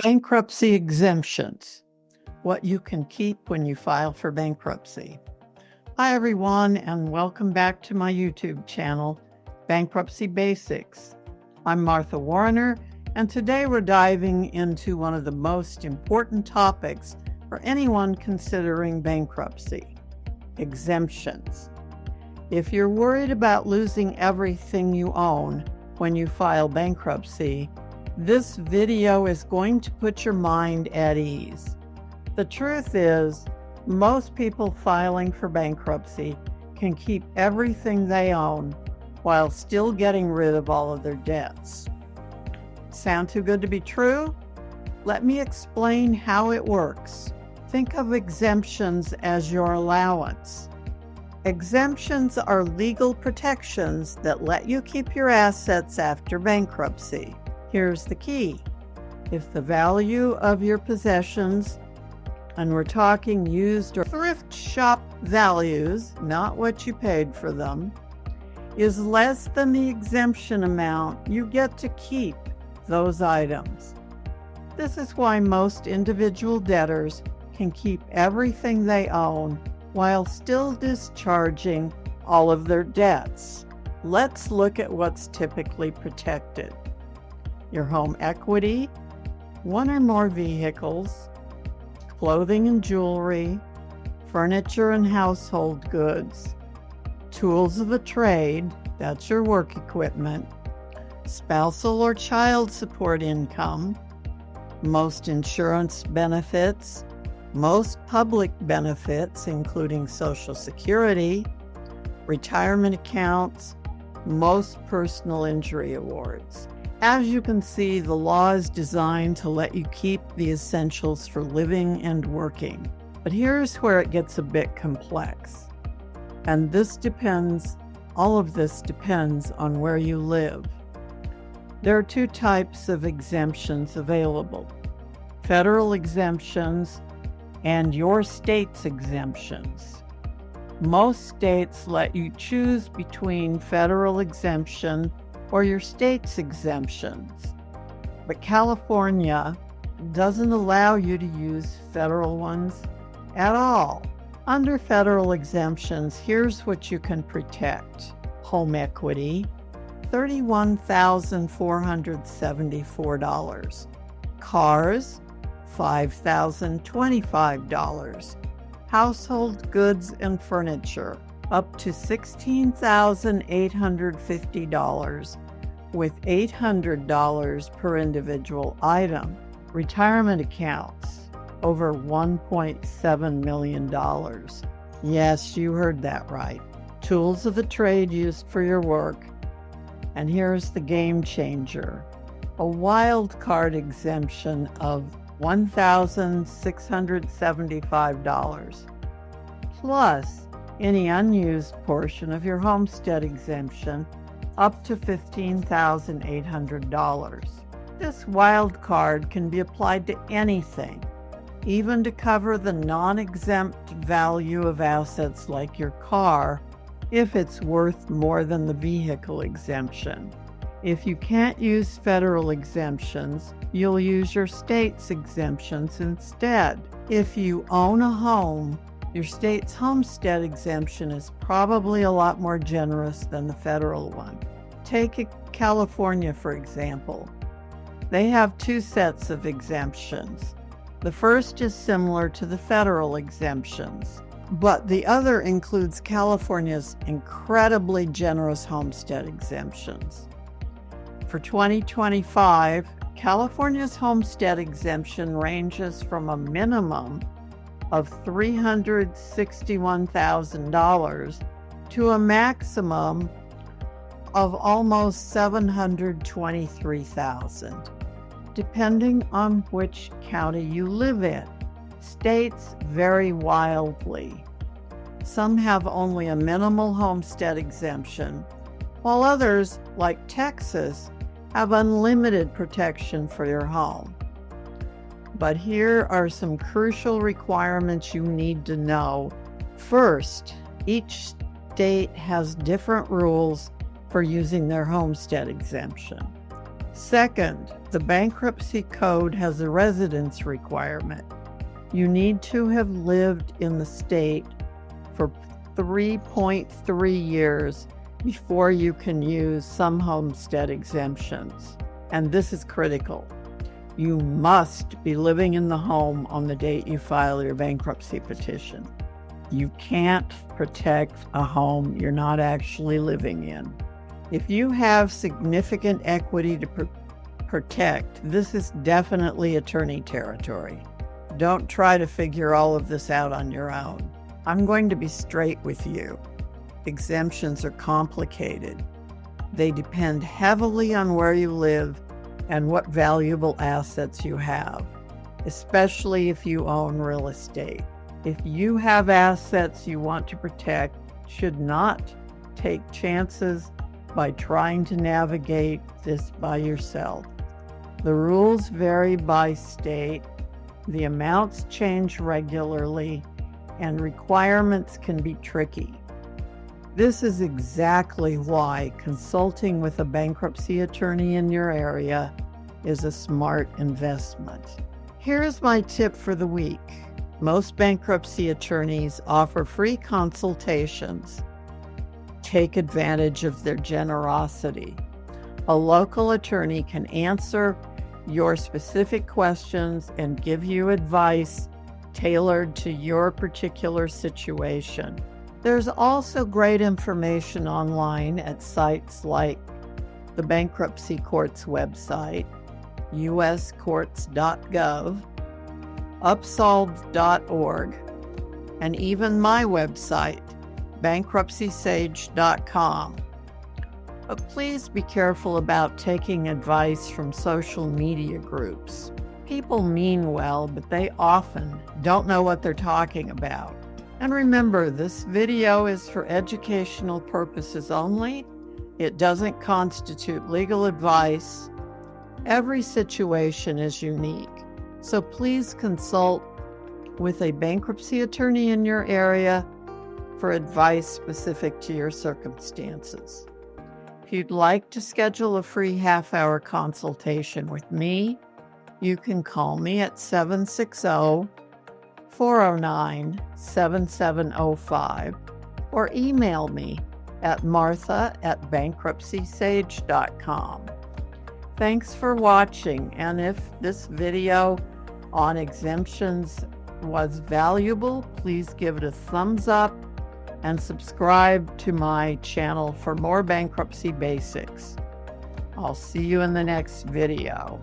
Bankruptcy exemptions, what you can keep when you file for bankruptcy. Hi everyone, and welcome back to my YouTube channel, Bankruptcy Basics. I'm Martha Warriner, and today we're diving into one of the most important topics for anyone considering bankruptcy: exemptions. If you're worried about losing everything you own when you file bankruptcy, this video is going to put your mind at ease. The truth is, most people filing for bankruptcy can keep everything they own while still getting rid of all of their debts. Sound too good to be true? Let me explain how it works. Think of exemptions as your allowance. Exemptions are legal protections that let you keep your assets after bankruptcy. Here's the key. If the value of your possessions, and we're talking used or thrift shop values, not what you paid for them, is less than the exemption amount, you get to keep those items. This is why most individual debtors can keep everything they own while still discharging all of their debts. Let's look at what's typically protected. Your home equity, one or more vehicles, clothing and jewelry, furniture and household goods, tools of a trade, that's your work equipment, spousal or child support income, most insurance benefits, most public benefits, including Social Security, retirement accounts, most personal injury awards. As you can see, the law is designed to let you keep the essentials for living and working. But here's where it gets a bit complex. And all of this depends on where you live. There are two types of exemptions available: federal exemptions and your state's exemptions. Most states let you choose between federal exemption or your state's exemptions, but California doesn't allow you to use federal ones at all. Under federal exemptions, here's what you can protect: home equity, $31,474, cars, $5,025, household goods and furniture, up to $16,850, with $800 per individual item. Retirement accounts, over $1.7 million. Yes, you heard that right. Tools of the trade used for your work. And here's the game changer: a wildcard exemption of $1,675, plus any unused portion of your homestead exemption up to $15,800. This wild card can be applied to anything, even to cover the non-exempt value of assets like your car, if it's worth more than the vehicle exemption. If you can't use federal exemptions, you'll use your state's exemptions instead. If you own a home, your state's homestead exemption is probably a lot more generous than the federal one. Take California, for example. They have two sets of exemptions. The first is similar to the federal exemptions, but the other includes California's incredibly generous homestead exemptions. For 2025, California's homestead exemption ranges from a minimum of $361,000 to a maximum of almost $723,000, depending on which county you live in. States vary wildly. Some have only a minimal homestead exemption, while others, like Texas, have unlimited protection for your home. But here are some crucial requirements you need to know. First, each state has different rules for using their homestead exemption. Second, the Bankruptcy Code has a residence requirement. You need to have lived in the state for 3.3 years before you can use some homestead exemptions. And this is critical. You must be living in the home on the date you file your bankruptcy petition. You can't protect a home you're not actually living in. If you have significant equity to protect, this is definitely attorney territory. Don't try to figure all of this out on your own. I'm going to be straight with you. Exemptions are complicated. They depend heavily on where you live and what valuable assets you have, especially if you own real estate. If you have assets you want to protect, should not take chances by trying to navigate this by yourself. The rules vary by state, the amounts change regularly, and requirements can be tricky. This is exactly why consulting with a bankruptcy attorney in your area is a smart investment. Here's my tip for the week. Most bankruptcy attorneys offer free consultations. Take advantage of their generosity. A local attorney can answer your specific questions and give you advice tailored to your particular situation. There's also great information online at sites like the Bankruptcy Court's website, uscourts.gov, upsolved.org, and even my website, bankruptcysage.com. But please be careful about taking advice from social media groups. People mean well, but they often don't know what they're talking about. And remember, this video is for educational purposes only. It doesn't constitute legal advice. Every situation is unique. So please consult with a bankruptcy attorney in your area for advice specific to your circumstances. If you'd like to schedule a free half-hour consultation with me, you can call me at 760-409-7705 or email me at martha@bankruptcysage.com. Thanks for watching, and if this video on exemptions was valuable, please give it a thumbs up and subscribe to my channel for more bankruptcy basics. I'll see you in the next video.